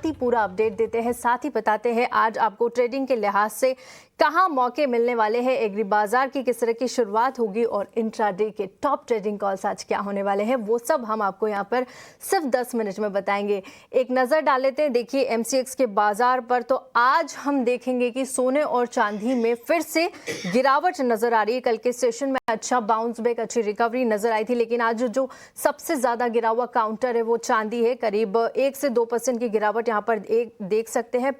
साथ ही पूरा अपडेट देते हैं, साथ ही बताते हैं आज आपको ट्रेडिंग के लिहाज से कहां मौके मिलने वाले हैं, एग्री बाजार की किस तरह की शुरुआत होगी और इंट्राडे के टॉप ट्रेडिंग कॉल्स आज क्या होने वाले हैं, वो सब हम आपको यहां पर सिर्फ 10 मिनट में बताएंगे। एक नजर डाल लेते हैं देखिए एमसीएक्स के बाजार पर। तो आज हम देखेंगे कि सोने और चांदी में फिर से गिरावट नजर आ रही है। कल के सेशन में अच्छा बाउंस बैक, अच्छी रिकवरी नजर आई थी, लेकिन आज जो सबसे ज्यादा गिरा हुआ काउंटर है वो चांदी है। करीब 1 से 2% की गिरावट यहाँ पर देख सकते हैं।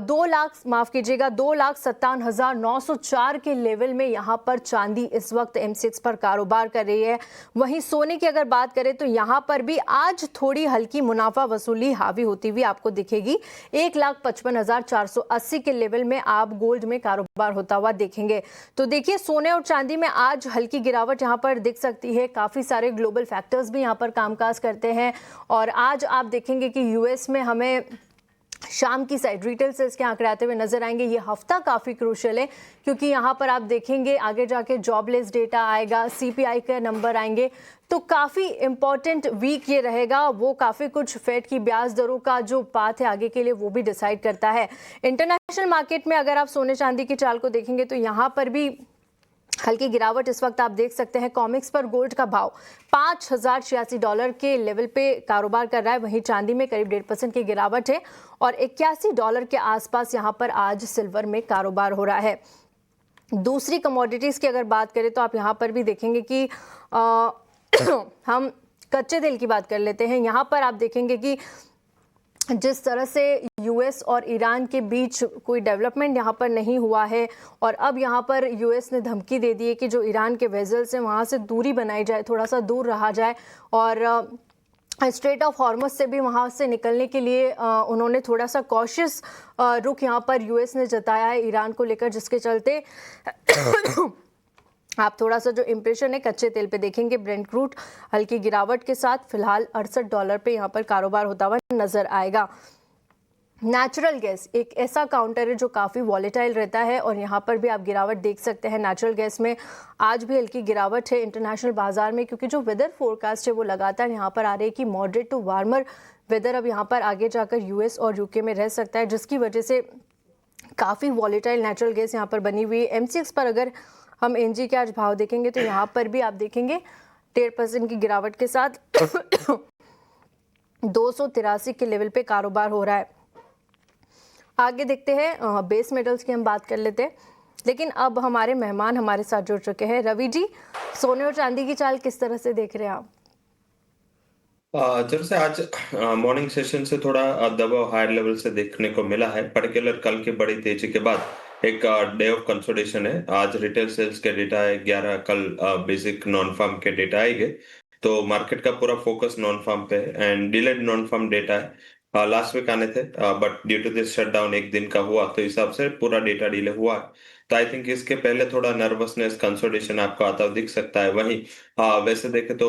2,57,904 के लेवल में यहाँ पर चांदी इस वक्त एमसीएक्स पर कारोबार कर रही है। वहीं सोने की अगर बात करें तो यहाँ पर भी आज थोड़ी हल्की मुनाफा वसूली हावी होती हुई आपको दिखेगी। 1,55,480 के लेवल में आप गोल्ड में कारोबार होता हुआ देखेंगे। तो देखिए सोने और चांदी में आज हल्की गिरावट यहाँ पर दिख सकती है। काफी सारे ग्लोबल फैक्टर्स भी यहाँ पर कामकाज करते हैं और आज आप देखेंगे कि यूएस में हमें शाम की साइड रिटेल सेल्स के आंकड़े आते हुए नजर आएंगे। ये हफ्ता काफी क्रूशियल है क्योंकि यहाँ पर आप देखेंगे आगे जाके जॉबलेस डेटा आएगा, सीपीआई के नंबर आएंगे, तो काफी इंपॉर्टेंट वीक ये रहेगा। वो काफी कुछ फेड की ब्याज दरों का जो पाथ है आगे के लिए वो भी डिसाइड करता है। इंटरनेशनल मार्केट में अगर आप सोने चांदी की चाल को देखेंगे तो यहाँ पर भी हल्की गिरावट इस वक्त आप देख सकते हैं। कॉमिक्स पर गोल्ड का भाव $5,086 के लेवल पे कारोबार कर रहा है। वहीं चांदी में करीब 1.5% की गिरावट है और $81 के आसपास यहां पर आज सिल्वर में कारोबार हो रहा है। दूसरी कमोडिटीज की अगर बात करें तो आप यहां पर भी देखेंगे कि हम कच्चे तेल की बात कर लेते हैं। यहां पर आप देखेंगे कि जिस तरह से यूएस और ईरान के बीच कोई डेवलपमेंट यहाँ पर नहीं हुआ है और अब यहाँ पर यूएस ने धमकी दे दी है कि जो ईरान के वेजल्स हैं वहाँ से दूरी बनाई जाए, थोड़ा सा दूर रहा जाए और स्ट्रेट ऑफ हॉर्मुज से भी वहाँ से निकलने के लिए उन्होंने थोड़ा सा कॉशियस रुख यहाँ पर यूएस ने जताया है ईरान को लेकर, जिसके चलते आप थोड़ा सा जो इंप्रेशन है कच्चे तेल पे देखेंगे। ब्रेंट क्रूड हल्की गिरावट के साथ फिलहाल $68 पे यहाँ पर कारोबार होता हुआ नजर आएगा। नेचुरल गैस एक ऐसा काउंटर है जो काफ़ी वॉलेटाइल रहता है और यहाँ पर भी आप गिरावट देख सकते हैं। नेचुरल गैस में आज भी हल्की गिरावट है इंटरनेशनल बाजार में, क्योंकि जो वेदर फोरकास्ट है वो लगातार यहाँ पर आ रही है कि मॉडरेट टू वार्मर वेदर अब यहाँ पर आगे जाकर यूएस और यूके में रह सकता है, जिसकी वजह से काफ़ी वॉलेटाइल नेचुरल गैस यहाँ पर बनी हुई है। एमसीएक्स पर अगर हम एनजी के आज भाव देखेंगे तो यहाँ पर भी आप देखेंगे 1.5% की गिरावट के साथ 283 के लेवल पे कारोबार हो रहा है। आगे देखते हैं बेस मेटल्स की हम बात कर लेते हैं, लेकिन अब हमारे मेहमान हमारे साथ जुड़ चुके हैं। रवि जी, सोने और चांदी की चाल किस तरह से देख रहे हैं आप? जैसे आज मॉर्निंग सेशन से थोड़ा दबाव हायर लेवल से देखने को मिला है, पर्टिकुलर कल की बड़ी तेजी के बाद एक डे ऑफ कंसोलिडेशन है। आज रिटेल सेल्स के डेटा है 11, कल बेसिक नॉन फार्म के डेटा आएंगे, तो मार्केट का पूरा फोकस नॉन फार्म पे है and delayed non farm data है। लास्ट वीक आने थे but due to this shutdown एक दिन का हुआ, तो हिसाब से पूरा डेटा डिले हुआ है। तो आई थिंक इसके पहले थोड़ा नर्वसनेस कंसोलिडेशन आपको आता हुआ दिख सकता है। वहीं वैसे देखे तो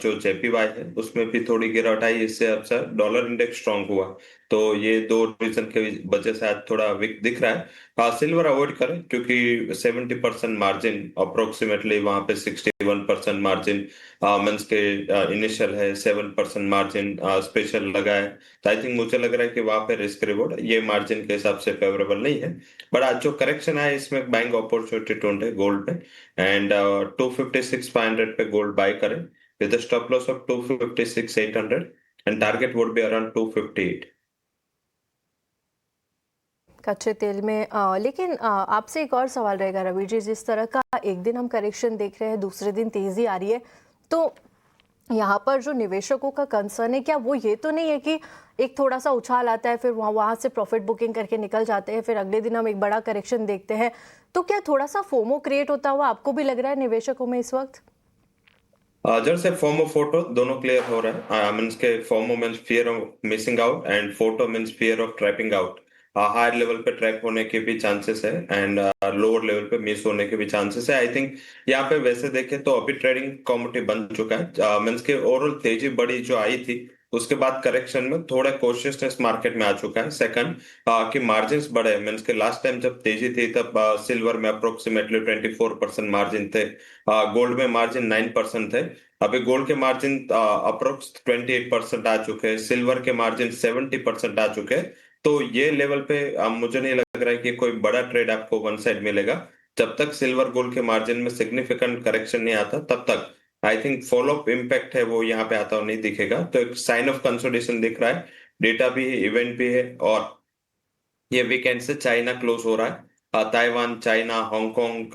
जो जेपीवाई है उसमें भी थोड़ी गिरावट आई, इससे अब डॉलर इंडेक्स स्ट्रांग हुआ, तो ये दो रीजन के वजह से आज थोड़ा वीक दिख रहा है। सिल्वर अवॉइड करें क्योंकि 70% मार्जिन अप्रोक्सीमेटली वहां पे 61% मार्जिन मंथ के इनिशियल है, 7% मार्जिन स्पेशल लगा है, तो आई थिंक मुझे लग रहा है कि वहां पे रिस्क रिवॉर्ड ये मार्जिन के हिसाब से फेवरेबल नहीं है। बट आज जो करेक्शन है इसमें बाइंग अपॉर्चुनिटी ढूंढे गोल्ड पे एंड 256,500 पे गोल्ड बाय करें with stop loss of 256,800 and target would be around 258। कच्चे तेल में लेकिन आपसे एक और सवाल रहेगा रवि जी, जिस तरह का एक दिन हम करेक्शन देख रहे हैं, दूसरे दिन तेजी आ रही है, तो यहाँ पर जो निवेशकों का कंसर्न है, क्या वो ये तो नहीं है कि एक थोड़ा सा उछाल आता है फिर वहां से प्रॉफिट बुकिंग करके निकल जाते हैं, फिर अगले दिन हम एक बड़ा करेक्शन देखते हैं, तो क्या थोड़ा सा फोमो क्रिएट होता हुआ आपको भी लग रहा है निवेशकों में इस वक्त? जैसे फोमो फोटो दोनों क्लियर हो रहा है। मीन्स के FOMO means fear of missing out and FOTO means fear of trapping out. Higher level पे ट्रैप होने के भी चांसेस है एंड लोअर लेवल पे मिस होने के भी चांसेस है। आई थिंक यहाँ पे वैसे देखें तो अभी ट्रेडिंग कमोडिटी बन चुका है। मीन्स के ओवरऑल तेजी बड़ी जो आई थी उसके बाद करेक्शन में थोड़ा कॉशियसनेस मार्केट में आ चुका है। सेकंड कि मार्जिन्स बढ़े, मीन्स के लास्ट टाइम जब तेजी थी तब सिल्वर में अप्रोक्सीमेटली 24% मार्जिन थे, गोल्ड में मार्जिन 9% थे। अभी गोल्ड के मार्जिन अप्रोक्स 28% आ चुके हैं, सिल्वर के मार्जिन 70% आ चुके हैं। तो ये लेवल पे मुझे नहीं लग रहा है कि कोई बड़ा ट्रेड आपको वन साइड मिलेगा। जब तक सिल्वर गोल्ड के मार्जिन में सिग्निफिकेंट करेक्शन नहीं आता तब तक I think follow up impact है वो यहाँ पे आता हुआ नहीं दिखेगा। तो एक साइन ऑफ कंसोलिडेशन दिख रहा है, डेटा भी है, इवेंट भी है, और ये वीकेंड से चाइना क्लोज हो रहा है। ताइवान, चाइना, हांगकांग,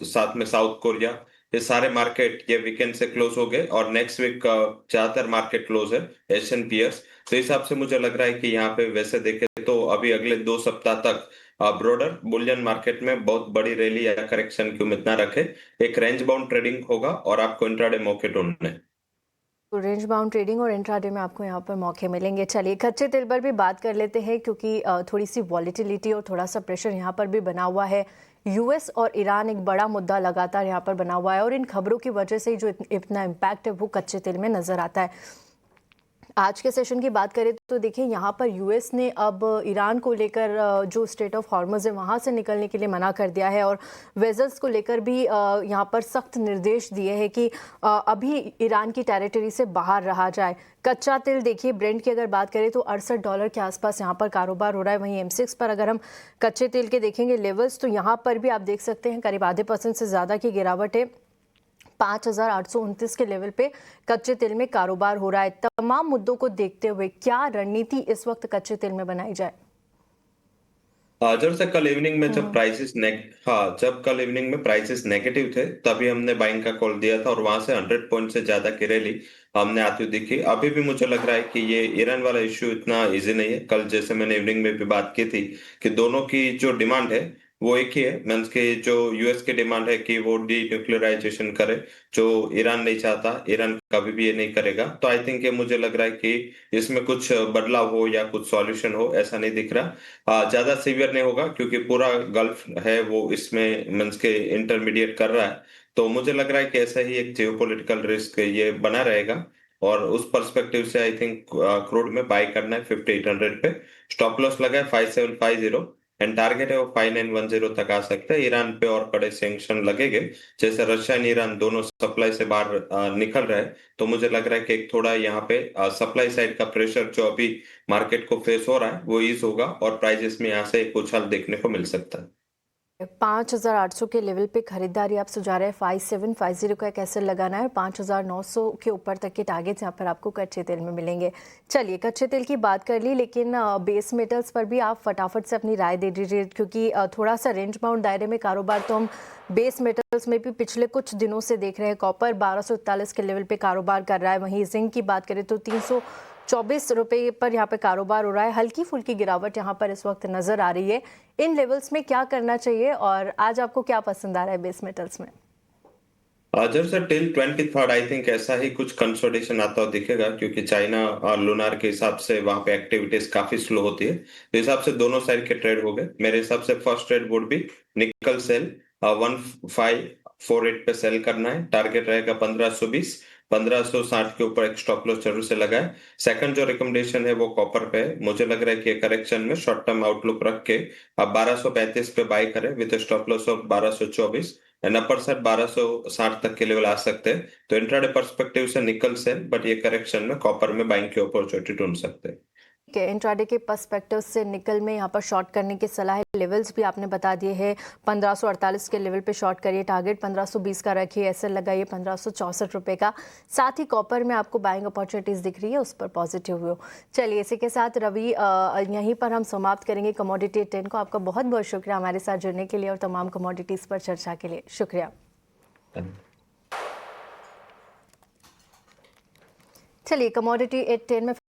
साथ में साउथ कोरिया, ये सारे मार्केट ये वीकेंड से क्लोज हो गए और नेक्स्ट वीक ज्यादातर मार्केट क्लोज है एशियन पीयर्स। तो इस हिसाब से मुझे लग रहा है कि यहाँ पे वैसे देखे तो अभी अगले 2 सप्ताह तक ब्रॉडर बुलियन मार्केट में बहुत बड़ी रैली या करेक्शन की उम्मीद ना रखे। एक रेंज बाउंड ट्रेडिंग होगा और आपको इंट्राडे मौके ढूंढने। तो रेंज बाउंड ट्रेडिंग और इंट्राडे में आपको यहाँ पर मौके मिलेंगे। चलिए कच्चे तेल पर भी बात कर लेते हैं, क्योंकि थोड़ी सी वॉलेटिलिटी और थोड़ा सा प्रेशर यहाँ पर भी बना हुआ है। यूएस और ईरान एक बड़ा मुद्दा लगातार यहाँ पर बना हुआ है और इन खबरों की वजह से ही जो इतना इम्पैक्ट है वो कच्चे तेल में नजर आता है। आज के सेशन की बात करें तो देखिए यहाँ पर यूएस ने अब ईरान को लेकर जो स्ट्रेट ऑफ हॉर्मज़ है वहाँ से निकलने के लिए मना कर दिया है और वेजल्स को लेकर भी यहाँ पर सख्त निर्देश दिए हैं कि अभी ईरान की टेरिटरी से बाहर रहा जाए। कच्चा तेल देखिए ब्रेंट की अगर बात करें तो $68 के आसपास यहाँ पर कारोबार हो रहा है। वहीं M6 पर अगर हम कच्चे तेल के देखेंगे लेवल्स तो यहाँ पर भी आप देख सकते हैं करीब आधे % से ज़्यादा की गिरावट है। 5,829 के लेवल पे कच्चे तेल में कारोबार हो रहा है। तमाम मुद्दों को देखते हुए क्या रणनीति इस वक्त कच्चे तेल में बनाई जाए? जब कल इवनिंग में जब कल इवनिंग में प्राइसेस नेगेटिव थे तभी हमने बाइंग का कॉल दिया था और वहां से 100 पॉइंट से ज्यादा की रैली हमने आती हुई दिखी। अभी भी मुझे लग रहा है कि ये ईरान वाला इश्यू इतना इजी नहीं है। कल जैसे मैंने इवनिंग में भी बात की थी कि दोनों की जो डिमांड है वो एक ही है, मीन्स के जो यूएस की डिमांड है कि वो डी न्यूक्लियराइजेशन करे, जो ईरान नहीं चाहता, ईरान कभी भी ये नहीं करेगा। तो आई थिंक ये मुझे लग रहा है कि इसमें कुछ बदलाव हो या कुछ सॉल्यूशन हो ऐसा नहीं दिख रहा। ज्यादा सीवियर नहीं होगा क्योंकि पूरा गल्फ है वो इसमें मीन्स के इंटरमीडिएट कर रहा है। तो मुझे लग रहा है कि ऐसा ही एक जियोपॉलिटिकल रिस्क ये बना रहेगा और उस पर्सपेक्टिव से आई थिंक क्रूड में बाय करना है 5800 पे। स्टॉप लॉस लगा है 5750 एंड टारगेट है वो 5910 तक आ सकता है। ईरान पे और कड़े सैंक्शन लगेंगे, जैसे रशिया एंड ईरान दोनों सप्लाई से बाहर निकल रहे हैं। तो मुझे लग रहा है कि एक थोड़ा यहाँ पे सप्लाई साइड का प्रेशर जो अभी मार्केट को फेस हो रहा है वो ईज होगा और प्राइजेस में यहाँ से एक उछाल देखने को मिल सकता है। 5,800 के लेवल पे खरीदारी आप सुझा रहे हैं। 5750 का एक एसएल लगाना है। 5,900 के ऊपर तक के टारगेट्स यहाँ पर आपको कच्चे तेल में मिलेंगे। चलिए कच्चे तेल की बात कर ली, लेकिन बेस मेटल्स पर भी आप फटाफट से अपनी राय दे दीजिए, क्योंकि थोड़ा सा रेंज बाउंड दायरे में कारोबार तो हम बेस मेटल्स में भी पिछले कुछ दिनों से देख रहे हैं। कॉपर 1241 के लेवल पे कारोबार कर रहा है। वहीं जिंक की बात करें तो 324 रुपये पर यहाँ पे कारोबार हो रहा है। हल्की फुल्की गिरावट यहाँ पर इस वक्त नजर आ रही है। इन लेवल्स में क्या करना चाहिए और आज आपको क्या पसंद आ रहा है बेस मेटल्स में? जैसे टिल 23rd आई थिंक ऐसा ही कुछ कंसोलिडेशन आता हुआ दिखेगा, क्योंकि चाइना और लूनार के हिसाब से वहां पे एक्टिविटीज काफी स्लो होती है। तो हिसाब से दोनों साइड के ट्रेड हो गए। मेरे हिसाब से फर्स्ट ट्रेड वुड भी निकल सेल 1548 पे सेल करना है। टारगेट रहेगा 1520, 1560 के ऊपर एक स्टॉप लॉस जरूर से लगाए। सेकंड जो रिकमेंडेशन है वो कॉपर पे है। मुझे लग रहा है कि करेक्शन में शॉर्ट टर्म आउटलुक रख के आप 1235 पे बाय करें with stop loss of 1224 and upper side 1260 तक के लेवल आ सकते हैं। तो इंट्राडे पर्सपेक्टिव से निकल सेल, बट ये करेक्शन में कॉपर में बाइंग की अपॉर्चुनिटी ढूंढ सकते हैं। ठीक है, इंट्राडे के पर्सपेक्टिव से निकल में यहाँ पर शॉर्ट करने की सलाह है। लेवल्स भी आपने बता दिए हैं। 1548 के लेवल पे शॉर्ट करिए, टारगेट 1520 का रखिए, एसएल लगाइए 1564 रुपये का। साथ ही कॉपर में आपको बाइंग अपॉर्चुनिटीज दिख रही है, उस पर पॉजिटिव हो। चलिए इसी के साथ रवि यहीं पर हम समाप्त करेंगे कमोडिटी 10 को। आपका बहुत बहुत शुक्रिया हमारे साथ जुड़ने के लिए और तमाम कमोडिटीज पर चर्चा के लिए शुक्रिया। चलिए कमोडिटी 10 में